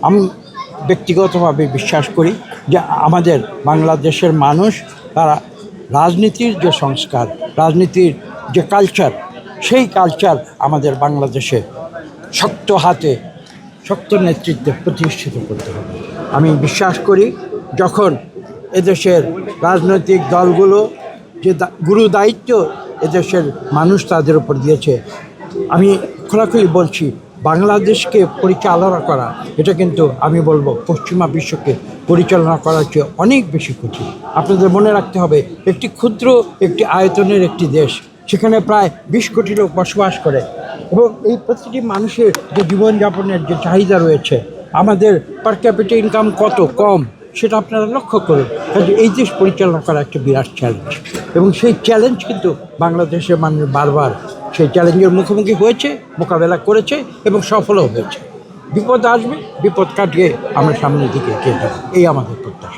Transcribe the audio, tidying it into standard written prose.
আমি ব্যক্তিগতভাবে বিশ্বাস করি যে আমাদের বাংলাদেশের মানুষ তারা রাজনীতির যে সংস্কার, রাজনীতির যে কালচার, সেই কালচার আমাদের বাংলাদেশে শক্ত হাতে, শক্ত নেতৃত্বে প্রতিষ্ঠিত করতে হবে। আমি বিশ্বাস করি যখন এদেশের রাজনৈতিক দলগুলো যে গুরু দায়িত্ব এদেশের মানুষ তাদের উপর দিয়েছে, আমি খোলাখুলি বলছি, বাংলাদেশকে পরিচালনা করা এটা কিন্তু আমি বলবো পশ্চিমা বিশ্বকে পরিচালনা করার চেয়ে অনেক বেশি কঠিন। আপনাদের মনে রাখতে হবে, একটি ক্ষুদ্র একটি আয়তনের একটি দেশ, সেখানে প্রায় 20 কোটি লোক বসবাস করে এবং এই প্রতিটি মানুষের যে জীবনযাপনের যে চাহিদা রয়েছে, আমাদের পার ক্যাপিটা ইনকাম কত কম সেটা আপনারা লক্ষ্য করুন। কাজে এই দেশ পরিচালনা করা একটা বিরাট চ্যালেঞ্জ এবং সেই চ্যালেঞ্জ কিন্তু বাংলাদেশের মানুষ বারবার সেই চ্যালেঞ্জের মুখোমুখি হয়েছে, মোকাবেলা করেছে এবং সফলও হয়েছে। বিপদ আসবে, বিপদ কাটিয়ে আমরা সামনের দিকে এগিয়ে যাব, এই আমাদের প্রত্যাশা।